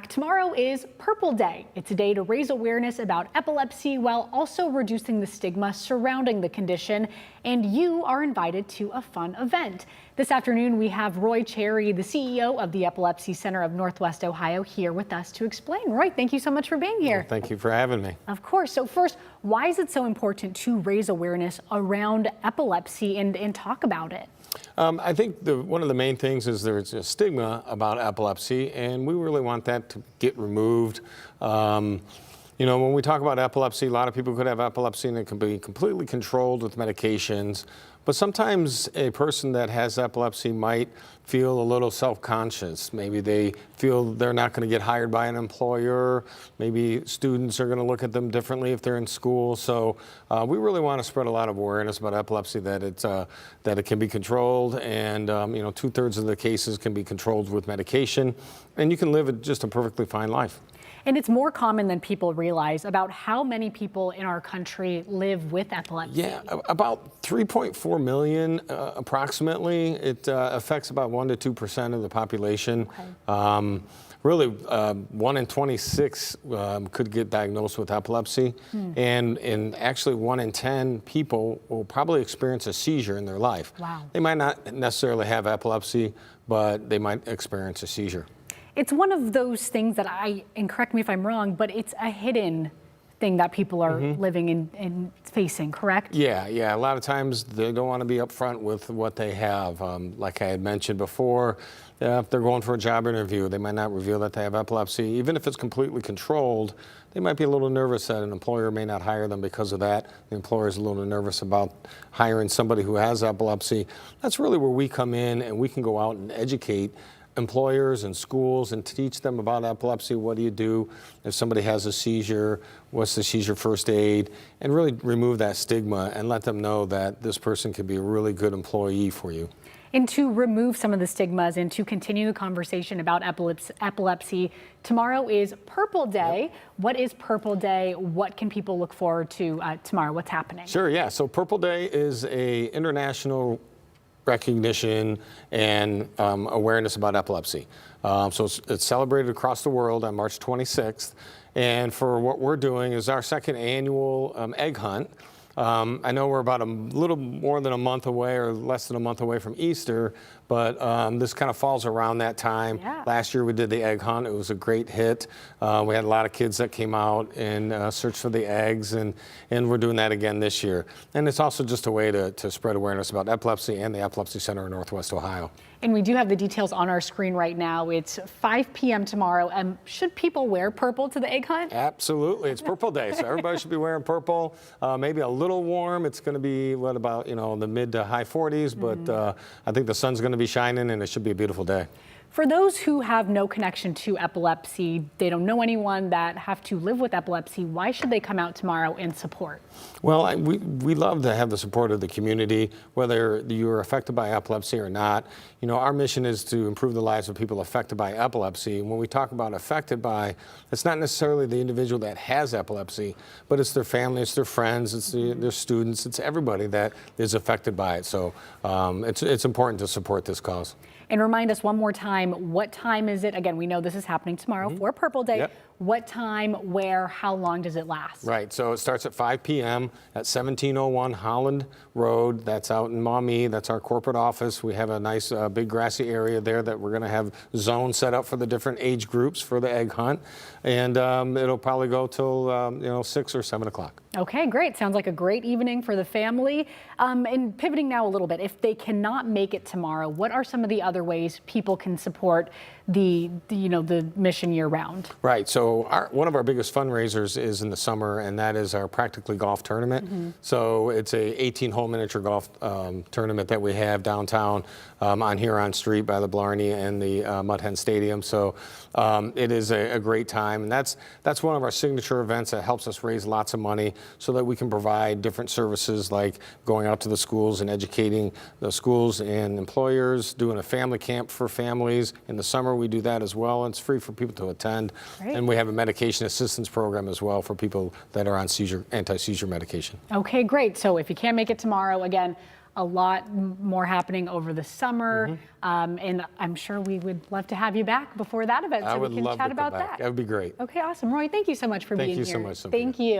Tomorrow is Purple Day. It's a day to raise awareness about epilepsy while also reducing the stigma surrounding the condition. And you are invited to a fun event. This afternoon, we have Roy Cherry, the CEO of the Epilepsy Center of Northwest Ohio, here with us to explain. Roy, thank you so much for being here. Well, thank you for having me. Of course. So first, why is it so important to raise awareness around epilepsy and talk about it? I think one of the main things is there's a stigma about epilepsy, and we really want that to get removed. When we talk about epilepsy, a lot of people could have epilepsy and it can be completely controlled with medications. But sometimes a person that has epilepsy might feel a little self-conscious. Maybe they feel they're not going to get hired by an employer. Maybe students are going to look at them differently if they're in school. So we really want to spread a lot of awareness about epilepsy, that it can be controlled, and 2/3 of the cases can be controlled with medication, and you can live just a perfectly fine life. And it's more common than people realize. About how many people in our country live with epilepsy? Yeah, about 3.4 million approximately. It affects about 1 to 2% of the population. Okay. Really, 1 in 26 could get diagnosed with epilepsy, and actually 1 in 10 people will probably experience a seizure in their life. Wow. They might not necessarily have epilepsy, but they might experience a seizure. It's one of those things that and correct me if I'm wrong, but it's a hidden thing that people are living and facing, correct? Yeah. A lot of times they don't want to be upfront with what they have. Like I had mentioned before, if they're going for a job interview, they might not reveal that they have epilepsy. Even if it's completely controlled, they might be a little nervous that an employer may not hire them because of that. The employer is a little nervous about hiring somebody who has epilepsy. That's really where we come in, and we can go out and educate employers and schools and teach them about epilepsy. What do you do if somebody has a seizure? What's the seizure first aid? And really remove that stigma and let them know that this person could be a really good employee for you. And to remove some of the stigmas and to continue the conversation about epilepsy, tomorrow is Purple Day. Yep. What is Purple Day? What can people look forward to tomorrow? What's happening? Sure, yeah. So Purple Day is a international recognition and awareness about epilepsy. So it's celebrated across the world on March 26th. And for what we're doing is our second annual egg hunt. I know we're about a little more than a month away, or less than a month away from Easter, but this kind of falls around that time. Yeah. Last year we did the egg hunt. It was a great hit. We had a lot of kids that came out and searched for the eggs, and we're doing that again this year. And it's also just a way to spread awareness about epilepsy and the Epilepsy Center in Northwest Ohio. And we do have the details on our screen right now. It's 5 p.m. tomorrow. Should people wear purple to the egg hunt? Absolutely. It's Purple Day, so everybody should be wearing purple. Maybe a little warm. It's going to be, about the mid to high 40s, but I think the sun's going to be shining, and it should be a beautiful day. For those who have no connection to epilepsy, they don't know anyone that have to live with epilepsy, why should they come out tomorrow and support? Well, we love to have the support of the community, whether you're affected by epilepsy or not. Our mission is to improve the lives of people affected by epilepsy. When we talk about affected by, it's not necessarily the individual that has epilepsy, but it's their family, it's their friends, it's their students, it's everybody that is affected by it. So it's important to support this cause. And remind us one more time, what time is it? Again, we know this is happening tomorrow for Purple Day. Yep. What time, where, how long does it last? Right, so it starts at 5 p.m. at 1701 Holland Road. That's out in Maumee. That's our corporate office. We have a nice big grassy area there that we're going to have zones set up for the different age groups for the egg hunt. And it'll probably go till 6 or 7 o'clock. Okay, great. Sounds like a great evening for the family. And pivoting now a little bit, if they cannot make it tomorrow, what are some of the other ways people can support the mission year round? Right. So one of our biggest fundraisers is in the summer, and that is our Practically Golf tournament. So it's a 18-hole miniature golf tournament that we have downtown on Huron Street by the Blarney and the Mud Hen Stadium. So it is a great time, and that's one of our signature events that helps us raise lots of money so that we can provide different services like going out to the schools and educating the schools and employers, doing a family camp for families. In the summer we do that as well, and it's free for people to attend. Great. And we have a medication assistance program as well for people that are on anti-seizure medication. Okay, great. So if you can't make it tomorrow, again, a lot more happening over the summer. And I'm sure we would love to have you back before that event so we can chat about that. That would be great. Okay, awesome. Roy, thank you so much for being here. Thank you so much, Sophia. Thank you.